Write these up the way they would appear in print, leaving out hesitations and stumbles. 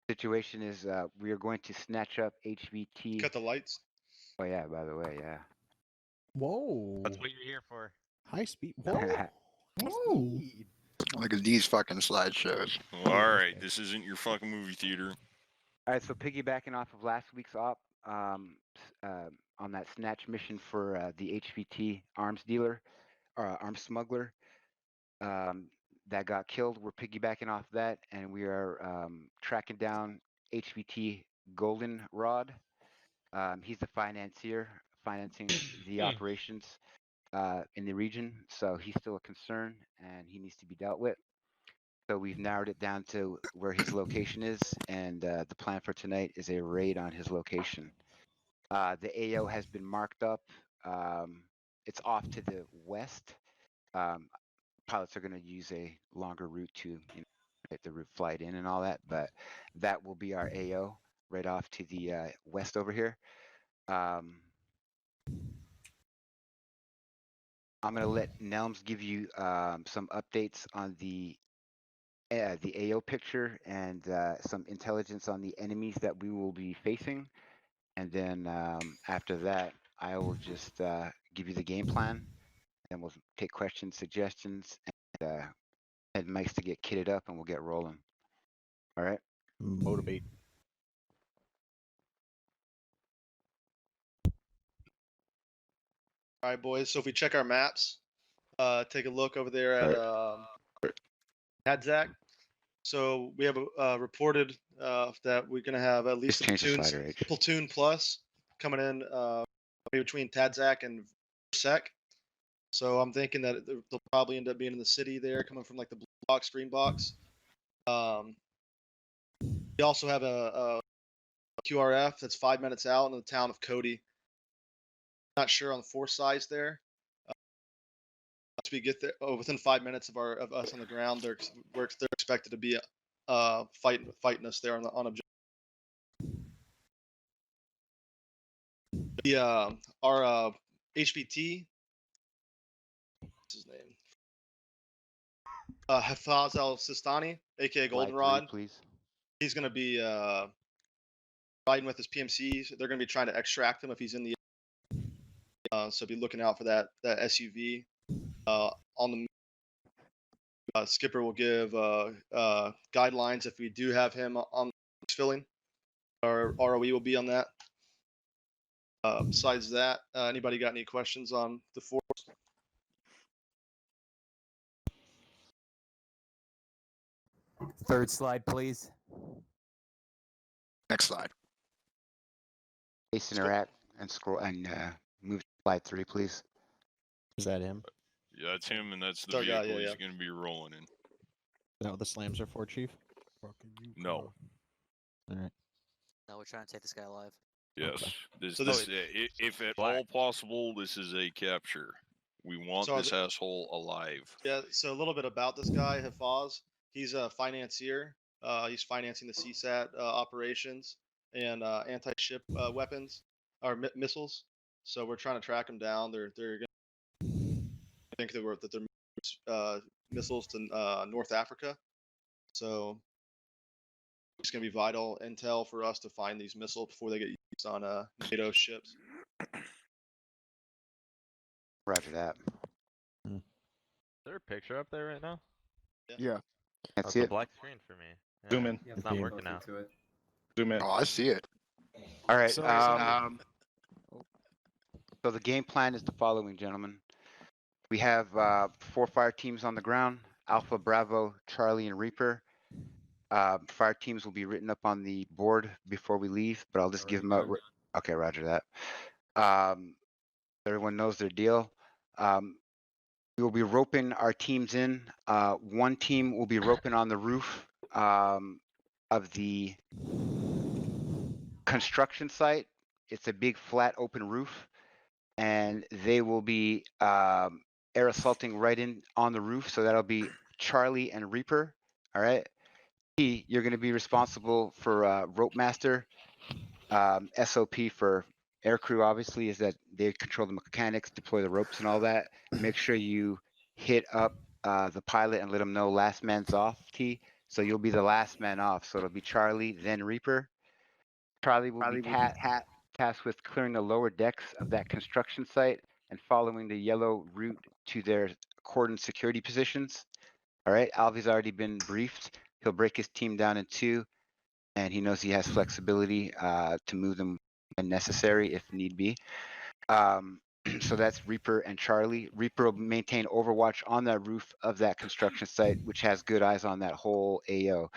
Situation is we are going to snatch up HVT. Cut the lights. Oh yeah, by the way, yeah. Whoa. That's what you're here for. High speed. Whoa. Whoa. Speed. Look at these fucking slideshows. All right, this isn't your fucking movie theater. All right, so piggybacking off of last week's op, on that snatch mission for the HVT arms dealer, arms smuggler, that got killed. We're piggybacking off that, and we are tracking down HVT Goldenrod. He's the financier financing the operations in the region, so he's still a concern, and he needs to be dealt with. So we've narrowed it down to where his location is, and the plan for tonight is a raid on his location. The AO has been marked up. It's off to the west. Pilots are going to use a longer route to get the route flight in and all that, but that will be our AO right off to the west over here. I'm going to let Nelms give you some updates on the AO picture and some intelligence on the enemies that we will be facing. And then after that, I will just give you the game plan, and we'll take questions, suggestions, and head mics to get kitted up, and we'll get rolling. All right? Motivate. All right, boys. So if we check our maps, take a look over there at Nadzak. So we have reported that we're going to have at least Just change the platoons, slider age. platoon plus coming in between Tadzak and Sec. So I'm thinking that they'll probably end up being in the city there, coming from like the blue box, green box. We also have a QRF that's 5 minutes out in the town of Cody. Not sure on the force size there. Once we get there, within 5 minutes of us on the ground, they're expected to be fighting us there on objective. Our HVT, what's his name? Hafaz al-Sistani, aka Goldenrod. Please. He's going to be riding with his PMCs. They're going to be trying to extract him if he's in the. So be looking out for that SUV. On the skipper will give guidelines if we do have him on filling. Our ROE will be on that. Besides that, anybody got any questions on the force? Third slide, please. Next slide. Face interact and scroll and move to slide 3, please. Is that him? Yeah, that's him, and that's the Sorry, vehicle yeah. he's going to be rolling in. Is that what the slams are for, Chief? No. Alright. No, we're trying to take this guy alive. Yes. So If at all possible, this is a capture. We want this asshole alive. Yeah. So a little bit about this guy, Hafaz. He's a financier. He's financing the CSAT operations and anti-ship weapons or missiles. So we're trying to track him down. They're going to think that they're missiles to North Africa. So it's going to be vital intel for us to find these missiles before they get used on NATO ships. Roger that. Is there a picture up there right now? Yeah. Can't Oh, see it's a it. black screen for me. Yeah, Zoom in. It's not working now. Zoom in. Oh, I see it. All right. So, So the game plan is the following, gentlemen. We have 4 fire teams on the ground: Alpha, Bravo, Charlie, and Reaper. Fire teams will be written up on the board before we leave, but I'll just give them out. Okay, roger that. Everyone knows their deal. We will be roping our teams in. One team will be roping on the roof of the construction site. It's a big flat open roof, and they will be air assaulting right in on the roof. So that'll be Charlie and Reaper. All right. You're going to be responsible for rope master. SOP for aircrew obviously is that they control the mechanics, deploy the ropes and all that. Make sure you hit up the pilot and let him know last man's off, T, So you'll be the last man off. So it'll be Charlie, then Reaper. Charlie will be tasked with clearing the lower decks of that construction site and following the yellow route to their cordon security positions. All right, Alvy's already been briefed. He'll break his team down in two, and he knows he has flexibility to move them when necessary if need be. So that's Reaper and Charlie. Reaper will maintain overwatch on that roof of that construction site, which has good eyes on that whole AO.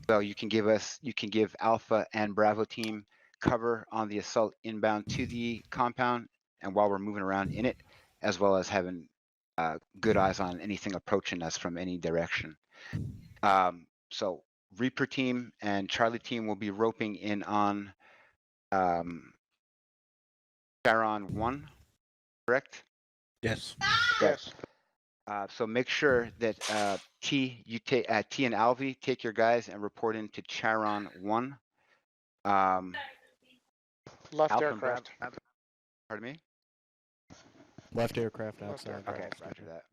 So you can give Alpha and Bravo team cover on the assault inbound to the compound, and while we're moving around in it, as well as having good eyes on anything approaching us from any direction. So Reaper team and Charlie team will be roping in on Charon 1, correct? Yes. Okay. So make sure that T and Alvi take your guys and report into Charon 1. Left Alpha and aircraft. Pardon me? Left aircraft outside. Okay, roger that.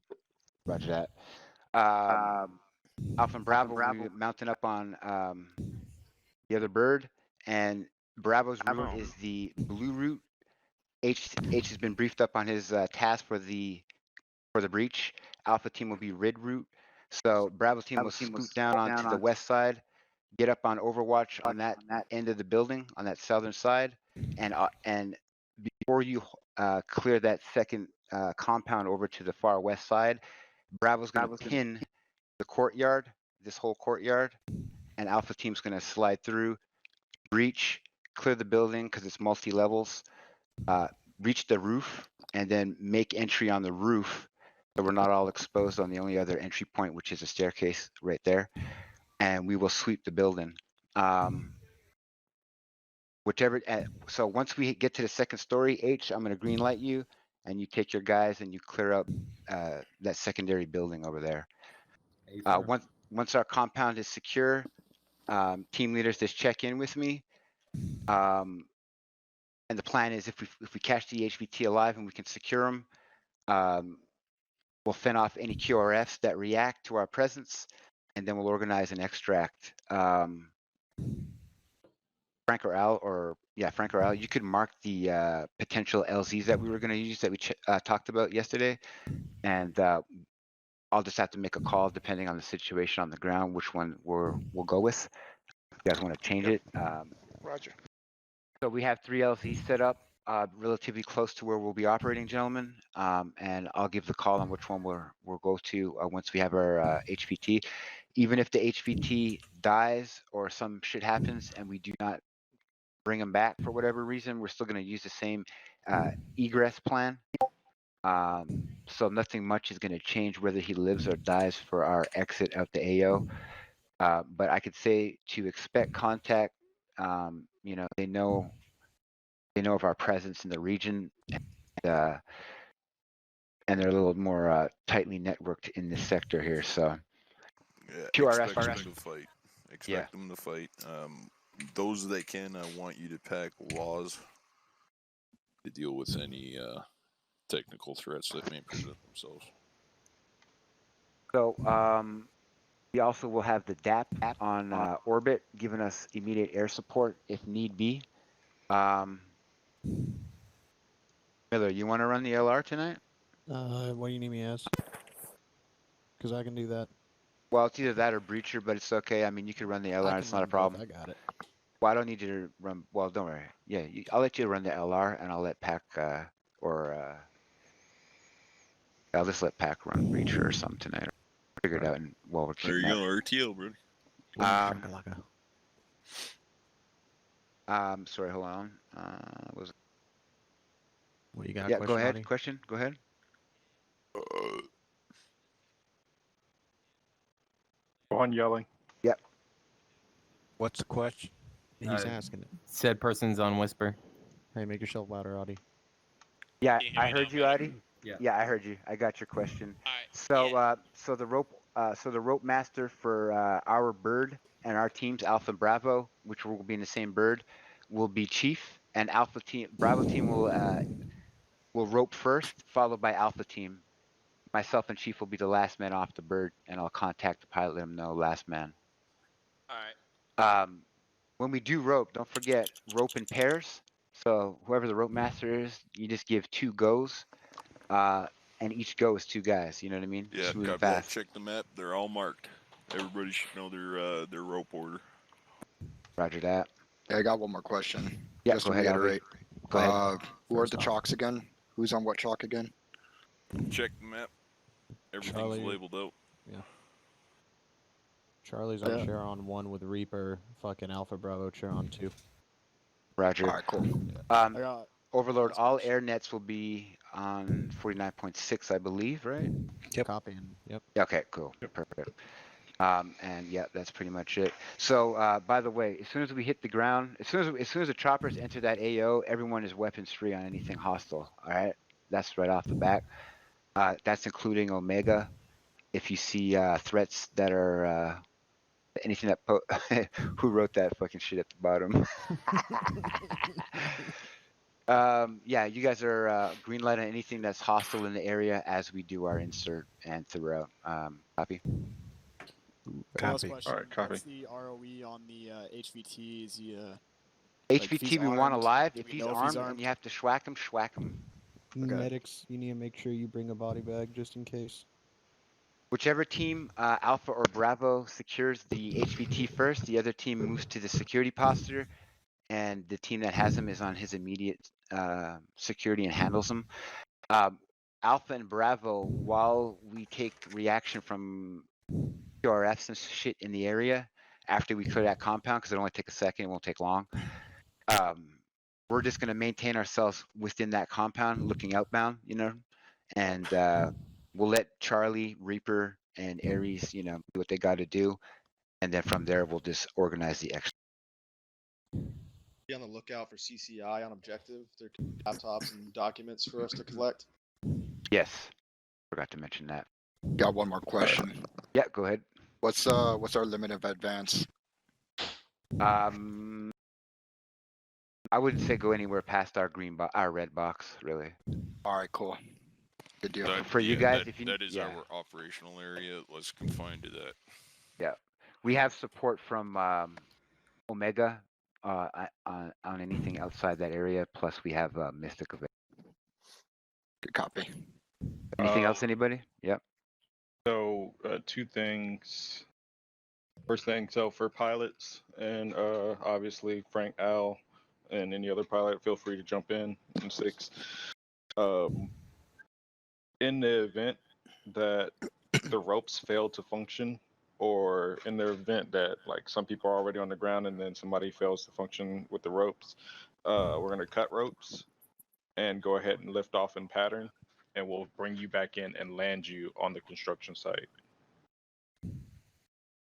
Roger that. Alpha and Bravo will be mounting up on the other bird, and Bravo's route is the blue route. H has been briefed up on his task for the breach. Alpha team will be red route. So Bravo team will scoot down onto the west side, get up on overwatch on that end of the building, on that southern side, and before you clear that second compound over to the far west side, Bravo's going to pin the courtyard, this whole courtyard, and Alpha team's going to slide through, breach, clear the building because it's multi-levels, reach the roof, and then make entry on the roof so we're not all exposed on the only other entry point, which is a staircase right there. And we will sweep the building. So once we get to the second story, H, I'm going to green light you, and you take your guys and you clear up that secondary building over there. Once our compound is secure, team leaders just check in with me. And the plan is if we catch the HVT alive and we can secure them, we'll fend off any QRFs that react to our presence, and then we'll organize an extract. Frank or Al, you could mark the potential LZs that we were going to use that we talked about yesterday, and I'll just have to make a call depending on the situation on the ground, which one we'll go with. If you guys want to change it. Roger. So we have 3 LZs set up, relatively close to where we'll be operating, gentlemen, and I'll give the call on which one we'll go to once we have our HVT. Even if the HVT dies or some shit happens and we do not bring him back for whatever reason, we're still going to use the same egress plan. So nothing much is going to change whether he lives or dies for our exit out the AO. But I could say to expect contact. They know of our presence in the region, and they're a little more tightly networked in this sector here. So Yeah, QRS expect them to fight. Expect them to fight. Those that can, I want you to pack laws to deal with any technical threats that may present themselves. So we also will have the DAP on orbit, giving us immediate air support if need be. Miller, you want to run the LR tonight? What do you need me as? Because I can do that. Well, it's either that or Breacher, but it's okay. I mean, you could run the LR. It's not a problem. I got it. Well, I don't need you to run. Well, don't worry. Yeah, I'll let you run the LR, and I'll let Pac I'll just let Pac run Breacher or something tonight. Figure it out while we're There keeping you go, RTL, bro. Sorry, hold on. What you got? Yeah, go ahead. Question. Go ahead. Go on yelling. Yep. What's the question? He's asking it. Said person's on whisper. Hey, make yourself louder, Audie. Yeah, I heard you, Adi. Yeah, I heard you. I got your question. So, so the rope master for our bird and our teams, Alpha and Bravo, which will be in the same bird, will be Chief, and Bravo team will rope first, followed by Alpha team. Myself and Chief will be the last man off the bird, and I'll contact the pilot, let him know last man. Alright. When we do rope, don't forget rope in pairs. So whoever the rope master is, you just give 2 goes, and each go is 2 guys. You know what I mean? Yeah, Smooth and copy that. fast. Check the map. They're all marked. Everybody should know their rope order. Roger that. Yeah, I got one more question. Yeah, Just go to ahead, Alvy. reiterate. Go ahead. Who are First the off. chalks again? Who's on what chalk again? Check the map. Everything's Charlie- labeled out. Charlie's on Yeah. Charon 1 with Reaper, fucking Alpha Bravo Charon 2. Roger. All right, cool. I Um, got Overlord, last all question. air nets will be on 49.6, I believe, right? Copying. Yep. Okay, cool. Perfect. And yeah, that's pretty much it. So, by the way, as soon as we hit the ground, as soon as the choppers enter that AO, everyone is weapons free on anything hostile. All right, that's right off the bat. That's including Omega. If you see threats that are anything that who wrote that fucking shit at the bottom? Yeah, you guys are green light on anything that's hostile in the area as we do our insert and throughout. Copy. Last question. Alright, copy. What's the ROE on the HVT? Is he HVT if he's we want armed, alive. do If we he's know if armed he's and armed? you have to schwack him, schwack him. Okay. Medics, you need to make sure you bring a body bag just in case. Whichever team, Alpha or Bravo, secures the HVT first, the other team moves to the security posture, and the team that has him is on his immediate security and handles him. Alpha and Bravo, while we take reaction from QRFs and shit in the area after we clear that compound, because it only take a second, it won't take long. We're just going to maintain ourselves within that compound, looking outbound, you know, and we'll let Charlie, Reaper, and Ares, you know, do what they got to do, and then from there we'll just organize the extra. Be on the lookout for CCI on objective. There could be laptops and documents for us to collect. Yes, forgot to mention that. Got one more question. Yeah, go ahead. What's our limit of advance? I wouldn't say go anywhere past our our red box, really. All right, cool. Good deal. That- For you yeah, guys, that- if you that is yeah. our operational area. Let's confine to that. Yeah, we have support from Omega on anything outside that area. Plus, we have Mystic of it. Good copy. Anything else, anybody? Yep. So, 2 things. First thing, so for pilots and obviously Frank, Al, and any other pilot, feel free to jump in 6. In the event that the ropes fail to function, or in the event that like some people are already on the ground and then somebody fails to function with the ropes, we're gonna cut ropes and go ahead and lift off in pattern, and we'll bring you back in and land you on the construction site.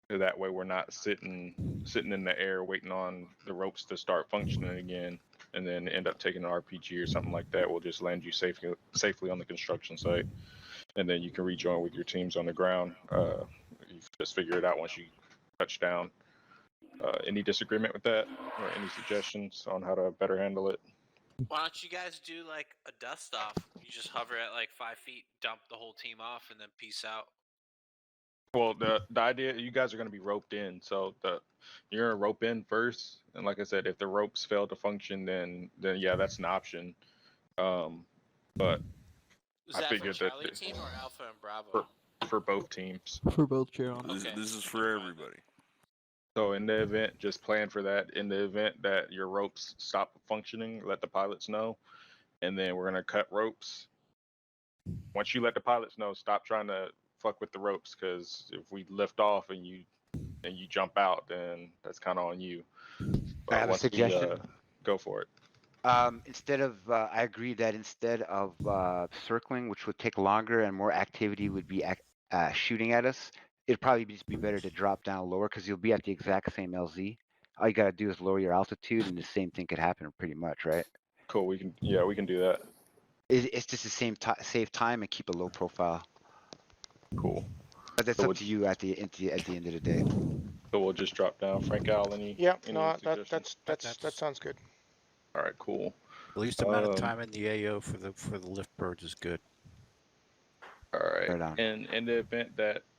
So that way we're not sitting in the air waiting on the ropes to start functioning again, and then end up taking an RPG or something like that. We'll just land you safely on the construction site, and then you can rejoin with your teams on the ground. You just figure it out once you touch down. Any disagreement with that, or any suggestions on how to better handle it? Why don't you guys do like a dust off? You just hover at like 5 feet, dump the whole team off, and then peace out. Well, the idea, you guys are going to be roped in, so you're going to rope in first, and like I said, if the ropes fail to function, then yeah, that's an option. But Is I that for figured that Charlie team or Alpha and Bravo? for both teams. For both Charon. This, Okay, this is for never mind then. everybody. So in the event, just plan for that. In the event that your ropes stop functioning, let the pilots know, and then we're going to cut ropes. Once you let the pilots know, stop trying to fuck with the ropes, because if we lift off and you jump out, then that's kind of on you. I have a once suggestion. We, go for it. Instead of, I agree that instead of circling, which would take longer and more activity would be shooting at us, it'd probably just be better to drop down lower because you'll be at the exact same LZ. All you gotta do is lower your altitude, and the same thing could happen pretty much, right? Cool. We can do that. It's just the same save time and keep a low profile. Cool. But that's So up to you at the end of the day. So we'll just drop down. Frank, Al, any suggestions? That sounds good. All right, cool. The least amount of time in the AO for the lift birds is good. All right. Right on. And in the event that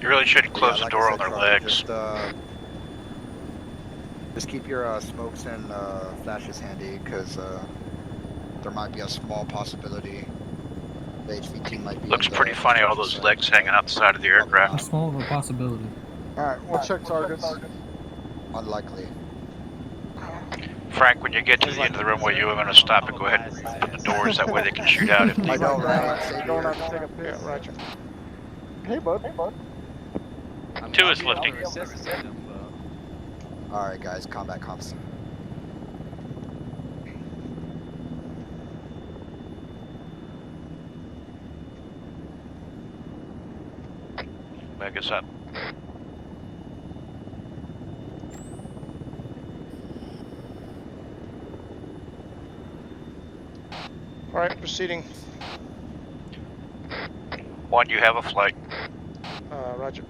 You really shouldn't close the like door I on said, their Charlie, legs. Just keep your smokes and flashes handy, because there might be a small possibility the HVT might be. Looks in the pretty funny, all those legs hanging out the side of the aircraft. How small of a possibility? Alright, we'll check targets. Unlikely. Frank, when you get to the end of the runway, you are going to stop and go ahead and open the doors. That way they can shoot out if they I know, right? Going out to take a piss. Yeah, roger. Hey, bud. 2 is lifting. Alright, guys, combat comps. Mega's up. Alright, proceeding. 1, you have a flight. Roger.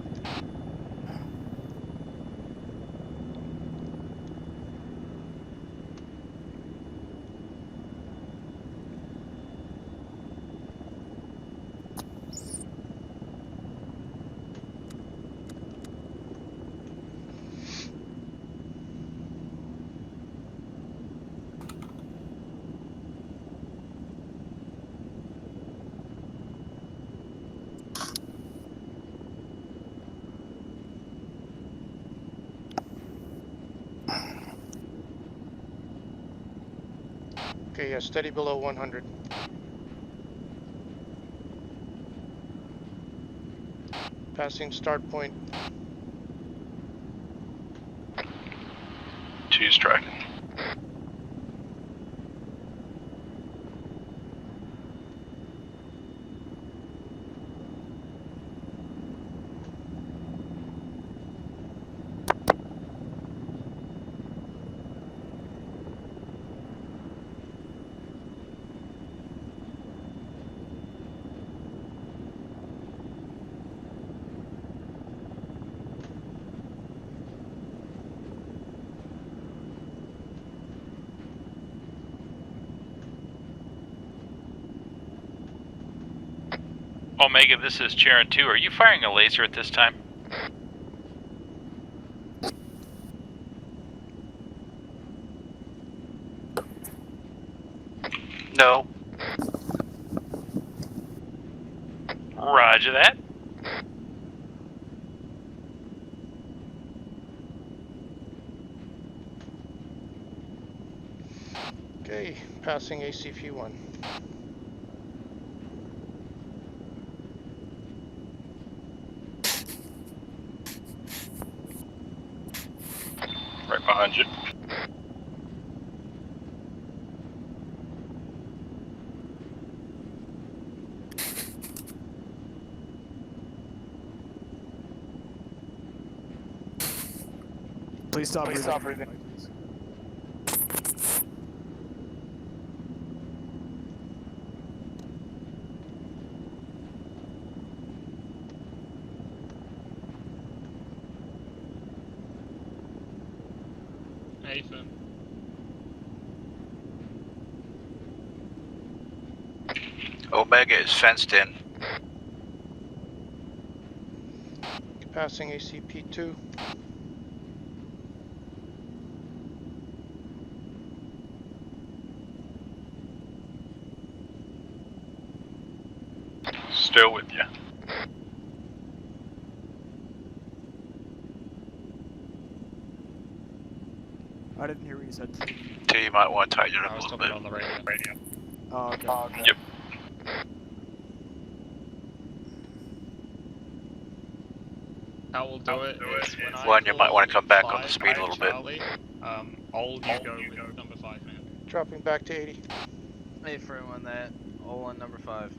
Okay, yeah, steady below 100. Passing start point. 2's tracking. Omega, this is Charon 2. Are you firing a laser at this time? No. Roger that. Okay, passing ACP-1. Right behind you. Please stop breathing. Stop breathing. Nathan. Omega is fenced in. Passing ACP-2. Still with you. I didn't hear what you said. T, you might want to tighten it up I a was little talking bit. on the radio. Oh, okay. Yep. How we'll do it is when I 1, you might want to come back on the 5 speed a little bit. Charlie, all you go with number 5, man. Dropping back to 80. Hey, for everyone that. All on number 5.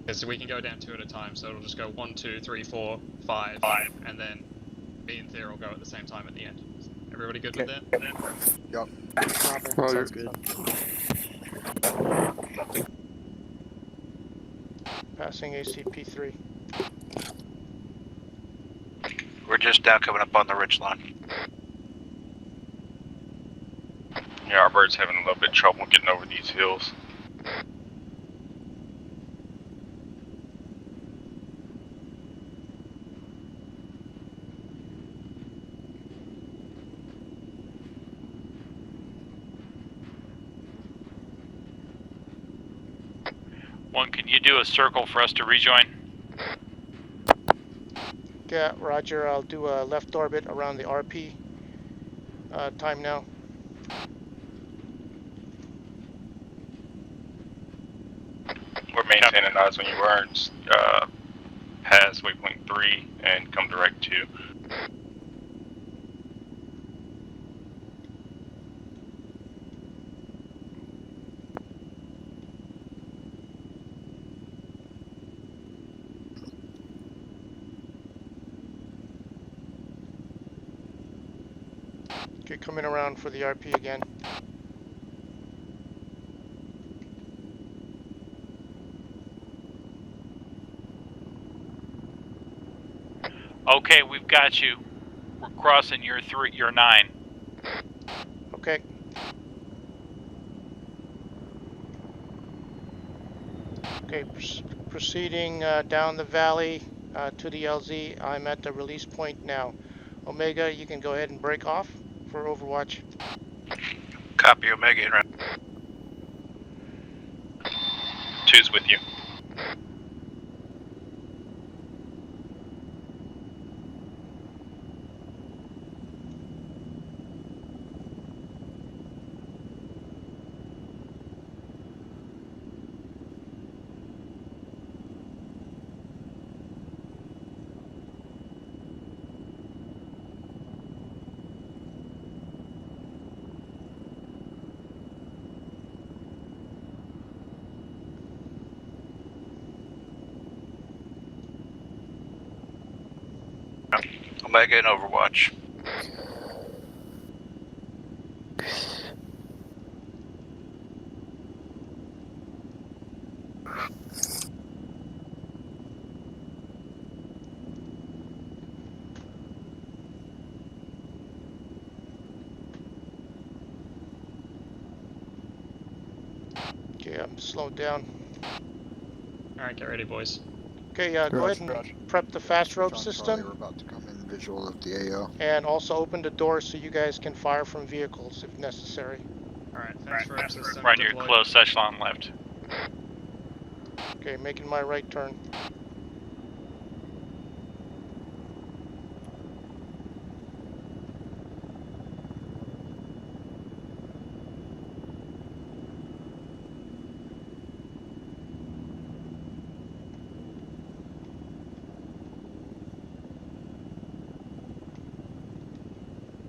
Yeah, so we can go down 2 at a time, so it'll just go 1, 2, 3, 4, 5, and then me and Thea will go at the same time at the end. Everybody good with that? Yep. Sounds good. Passing ACP-3. We're just now coming up on the ridge line. Yeah, our bird's having a little bit of trouble getting over these hills. 1, can you do a circle for us to rejoin? Yeah, roger. I'll do a left orbit around the RP time now. We're maintaining odds when you earned pass waypoint 3 and come direct 2. Okay, coming around for the RP again. Okay, we've got you. We're crossing your 9. Okay. Okay, proceeding down the valley to the LZ. I'm at the release point now. Omega, you can go ahead and break off for Overwatch. Copy, Omega in route. 2's with you. Omega in Overwatch. Okay, I'm slowed down. Alright, get ready, boys. Okay, go ahead and prep the fast rope John system. Charlie, we're about to come in visual of the AO. And also open the doors so you guys can fire from vehicles if necessary. Alright, fast rope system Run your deployed. close echelon left. Okay, making my right turn.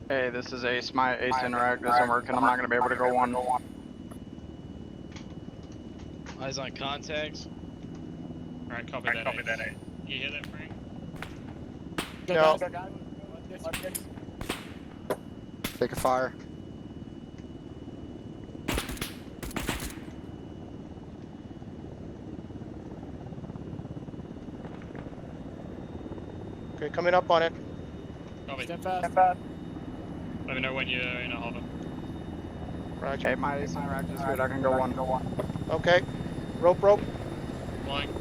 Hey, this is Ace. My Ace Interact isn't working. I'm not going to be able to go one. Eyes on contacts. Alright, copy that. You hear that, Frank? No. Take a fire. Okay, coming up on it. Copy. Stand fast. Let me know when you're in a hover. Roger. Hey, my Ace Interact is good. I can go one. Okay. Rope. Flying.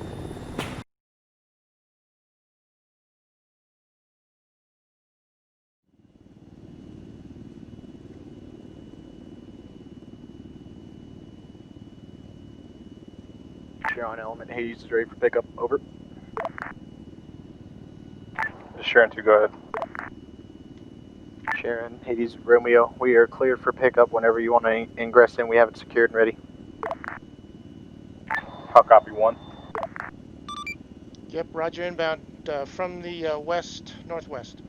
Sharon element, Hades is ready for pickup. Over. Sharon 2, go ahead. Sharon, Hades, Romeo, we are cleared for pickup whenever you want to ingress in. We have it secured and ready. I'll copy 1. Yep, roger, inbound from the northwest.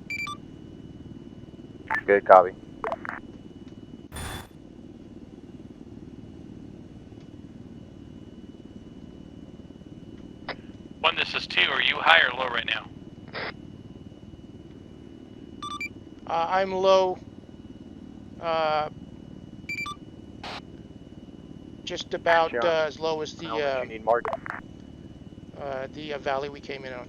Good, copy. One, this is 2. Are you high or low right now? I'm low. Just about as low as the you need mark. the valley we came in on.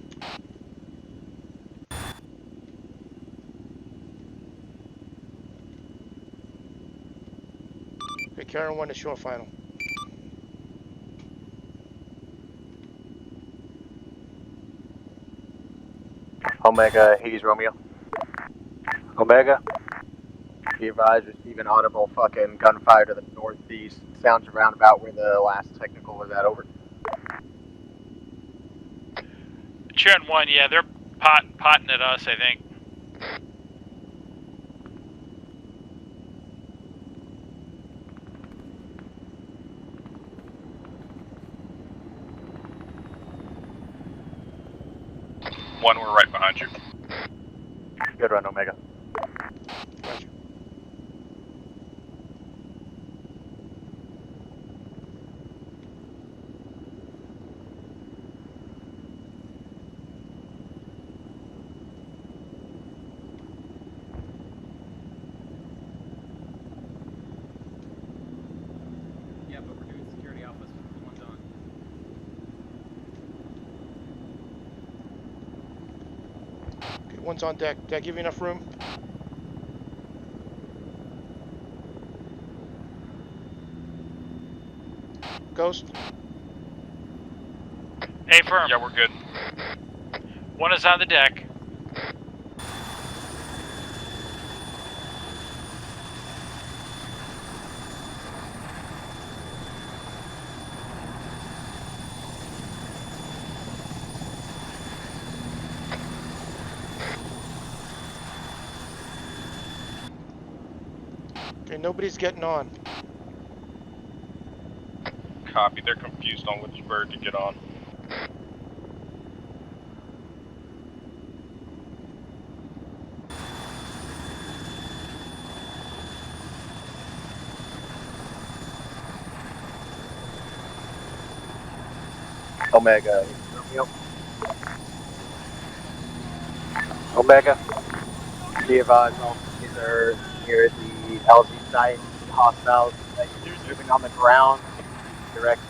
Okay, Karen 1 to shore final. Omega, Hades, Romeo. Omega. Be advised, receiving audible fucking gunfire to the northeast. Sounds around about where the last technical was at. Over. Financier on 1, yeah, they're potting at us, I think. One, we're right behind you. Good run, Omega. Roger. Yeah, but we're doing security alphas. One's on. Okay, one's on deck. Did I give you enough room? Ghost? A firm. Yeah, we're good. 1 is on the deck. Okay, nobody's getting on. Copy. They're confused on which bird to get on. Omega. Omega. Be advised, these are near the LZ site. Hostiles moving on the ground. Direct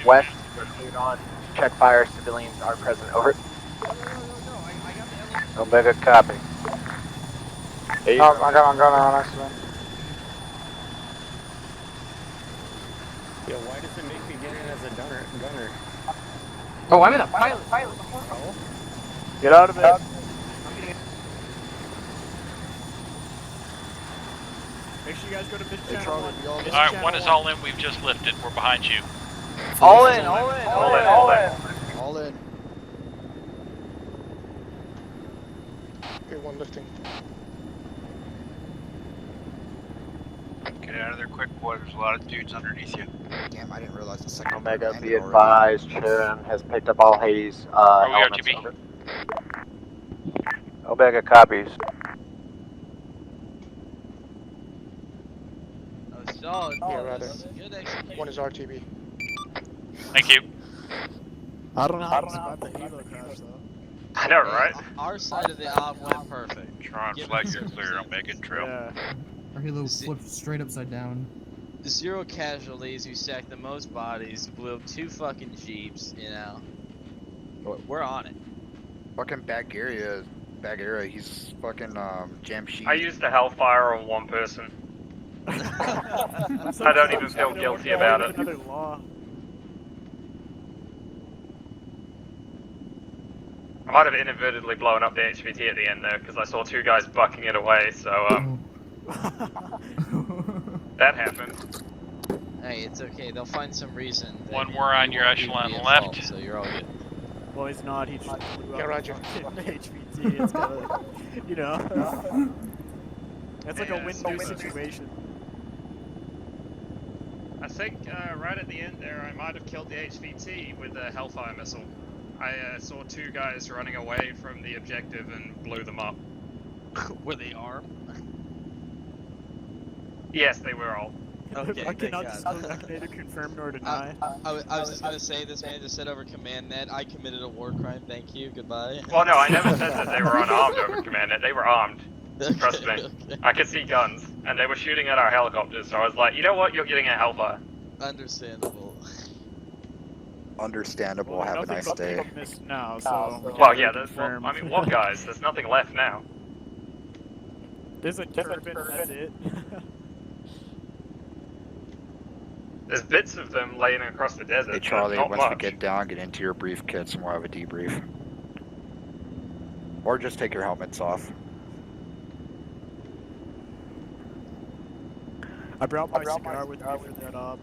west. We're cleared on. Check fire. Civilians are present. Over. Omega, copy. Oh, I'm going on accident. Yo, why does it make me get in as a gunner? Oh, I'm in a pilot. Get out of it. Make sure you guys go to Mission Hey, Channel Charlie, 1. we all Alright, 1 is all in. We've just lifted. We're behind you. All in, all in, all in, all in. All in. Okay, one lifting. Get out of there quick, boy. There's a lot of dudes underneath you. Damn, I didn't realize the second Omega, landed be already. advised, Sharon has picked up all Hades Are we elements. RTB? Over. Omega copies. Oh, solid. Yeah, rather. Good execution. One is RTB. Thank you. I don't know how to spot the helo crash though. I know, right? Our side of the op went perfect. Try and Give flag us you some clear. I'm making trail. Yeah. Our helo flipped straight upside down. 0 casualties. We sacked the most bodies. Blew up 2 fucking jeeps. You know. We're on it. Fucking bag area, he's fucking jam sheet. I used the Hellfire on 1 person. I don't even feel guilty about it. Another law. I might have inadvertently blown up the HVT at the end there because I saw 2 guys bucking it away, so that happened. Hey, it's okay. They'll find some reason. 1 more on your echelon left. So you're all good. Well, he's not. He just blew up Yeah, Roger. the HVT. It's kind of, you know. It's like a win-lose situation. I think right at the end there, I might have killed the HVT with a Hellfire missile. I saw 2 guys running away from the objective and blew them up. Were they armed? Yes, they were all. Okay, I cannot thank disclose. God. I can neither confirm nor deny. I was just gonna say, this man just said over command net, I committed a war crime, thank you, goodbye. Well, no, I never said that they were unarmed over command. They were armed. Trust me. Okay. I could see guns, and they were shooting at our helicopters, so I was like, you know what, you're getting a Hellfire. Understandable. Understandable. Well, Have a nothing nice but day. people missed now, so. we Well, can't yeah, really there's, confirm. I mean, what guys? There's nothing left now. There's a turbine, that's it. There's bits of them laying across the desert. Hey but Charlie, not once we much. get down, get into your brief kits and we'll have a debrief. Or just take your helmets off. I brought my cigar with me for that op.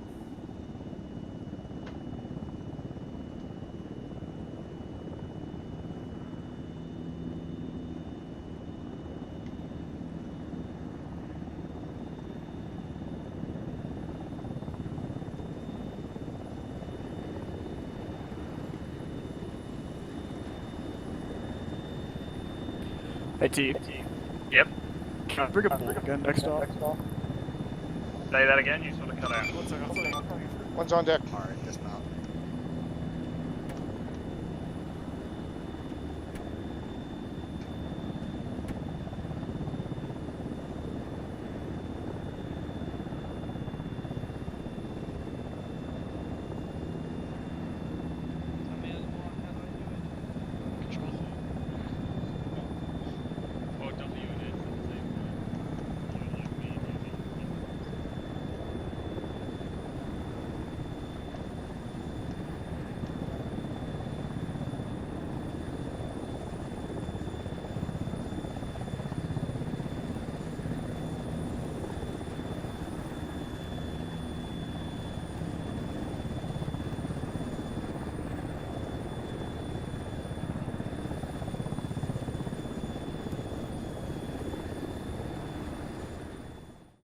Hey, T. Yep. Can I bring a bullet gun next off? Say that again. You sort of cut out. One's on deck. Alright, dispatch.